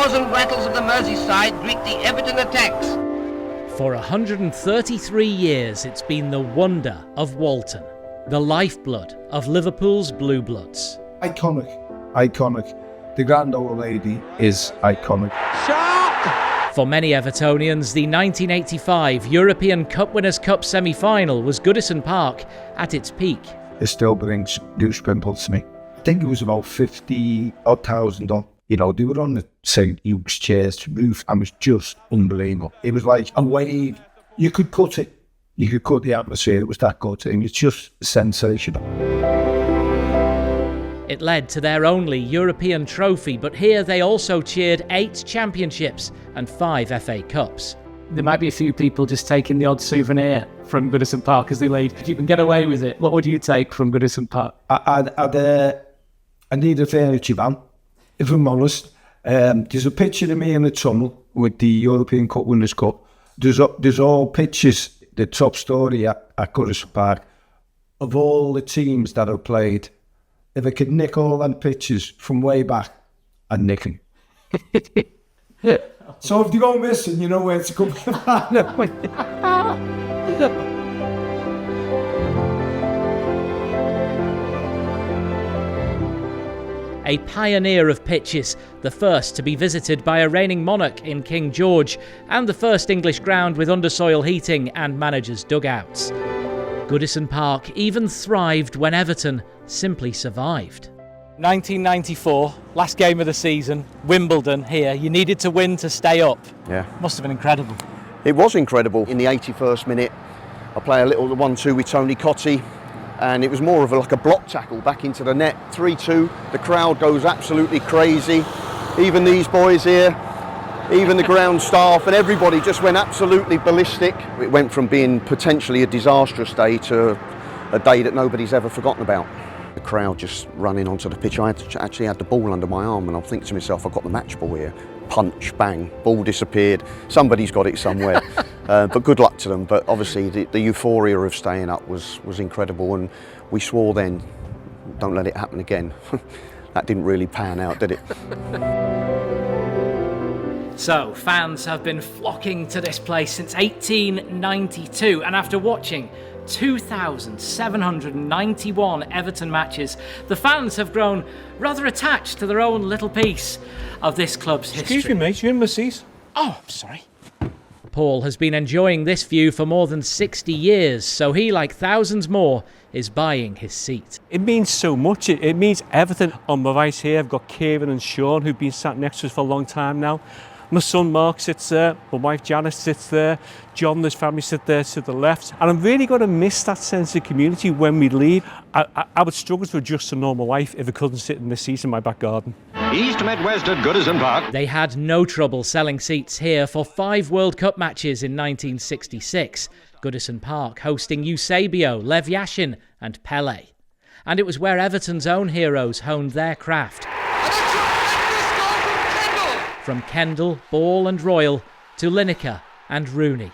roars and rattles of the Merseyside greet the Everton attacks. For 133 years, it's been the wonder of Walton, the lifeblood of Liverpool's Blue Bloods. Iconic. The Grand Old Lady is iconic. For many Evertonians, the 1985 European Cup Winners' Cup semi-final was Goodison Park at its peak. It still brings goosebumps to me. I think it was about 50,000 on. You know, they were on the St. Hugh's chairs roof and it was just unbelievable. It was like a wave. You could cut it. You could cut the atmosphere. It was that good. And it's just sensational. It led to their only European trophy, but here they also cheered 8 championships and 5 FA Cups. There might be a few people just taking the odd souvenir from Goodison Park as they lead. If you can get away with it, what would you take from Goodison Park? I need a furniture van, if I'm honest. There's a picture of me in the tunnel with the European Cup Winners' Cup. There's all pictures, the top story at Goodison Park, of all the teams that have played. If I could nick all them pictures from way back, I'd nick them. So if you go missing, you know where to come. A pioneer of pitches, the first to be visited by a reigning monarch in King George, and the first English ground with undersoil heating and managers' dugouts. Goodison Park even thrived when Everton simply survived. 1994, last game of the season, Wimbledon here. You needed to win to stay up. Yeah. Must have been incredible. It was incredible. In the 81st minute, I play a little 1-2 with Tony Cottee, and it was more of like a block tackle back into the net. 3-2, the crowd goes absolutely crazy. Even these boys here, even the ground staff and everybody just went absolutely ballistic. It went from being potentially a disastrous day to a day that nobody's ever forgotten about. The crowd just running onto the pitch. I actually had the ball under my arm and I'm thinking to myself, I've got the match ball here. Punch, bang, ball disappeared. Somebody's got it somewhere. But good luck to them. But obviously the euphoria of staying up was incredible, and we swore then, don't let it happen again. That didn't really pan out, did it? So, fans have been flocking to this place since 1892, and after watching 2,791 Everton matches, the fans have grown rather attached to their own little piece of this club's history. Excuse me, mate, you're in my seat. Oh, I'm sorry. Paul has been enjoying this view for more than 60 years, so he, like thousands more, is buying his seat. It means so much. It means everything. On my right here, I've got Kieran and Sean, who've been sat next to us for a long time now. My son Mark sits there, my wife Janice sits there, John, his family sit there to the left. And I'm really going to miss that sense of community when we leave. I would struggle to adjust to normal life if I couldn't sit in this seat in my back garden. East met West at Goodison Park. They had no trouble selling seats here for 5 World Cup matches in 1966. Goodison Park hosting Eusebio, Lev Yashin and Pele. And it was where Everton's own heroes honed their craft. From Kendall, Ball and Royal to Lineker and Rooney.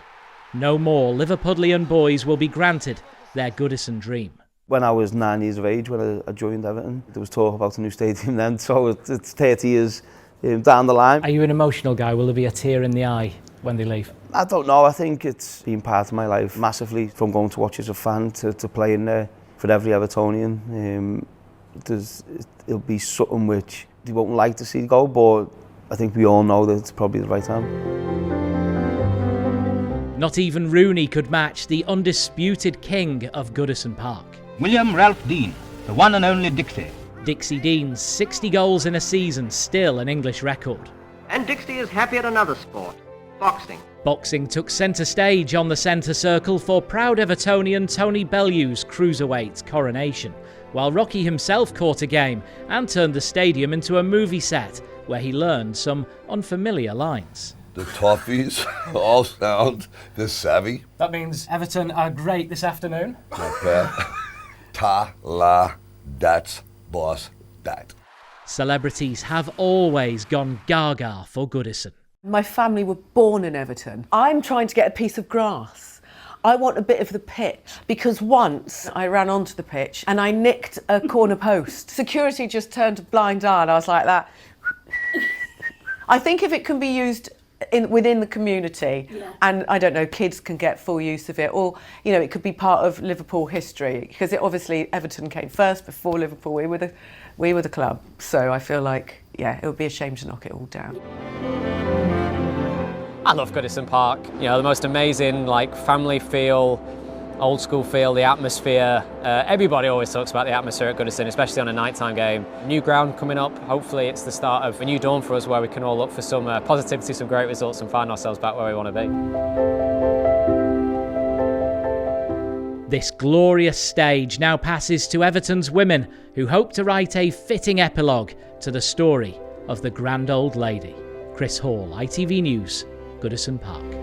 No more Liverpudlian boys will be granted their Goodison dream. When I was 9 years of age, when I joined Everton, there was talk about a new stadium then, so it's 30 years down the line. Are you an emotional guy? Will there be a tear in the eye when they leave? I don't know. I think it's been part of my life massively, from going to watch as a fan to playing there for every Evertonian. It'll be something which they won't like to see go, but I think we all know that it's probably the right time. Not even Rooney could match the undisputed king of Goodison Park. William Ralph Dean, the one and only Dixie. Dixie Dean's 60 goals in a season, still an English record. And Dixie is happy at another sport, boxing. Boxing took centre stage on the centre circle for proud Evertonian Tony Bellew's cruiserweight coronation, while Rocky himself caught a game and turned the stadium into a movie set where he learned some unfamiliar lines. The Toffees all sound the savvy. That means Everton are great this afternoon. Not bad. Ta la, that's boss, that. Celebrities have always gone gaga for Goodison. My family were born in Everton. I'm trying to get a piece of grass. I want a bit of the pitch, because once I ran onto the pitch and I nicked a corner post. Security just turned a blind eye and I was like that. I think if it can be used within the community, and I don't know, kids can get full use of it, or it could be part of Liverpool history, because obviously Everton came first before Liverpool. We were the club, so I feel like it would be a shame to knock it all down. I love Goodison Park. The most amazing family feel, old school feel, the atmosphere. Everybody always talks about the atmosphere at Goodison, especially on a nighttime game. New ground coming up. Hopefully it's the start of a new dawn for us, where we can all look for some positivity, some great results, and find ourselves back where we want to be. This glorious stage now passes to Everton's women, who hope to write a fitting epilogue to the story of the grand old lady. Chris Hall, ITV News, Goodison Park.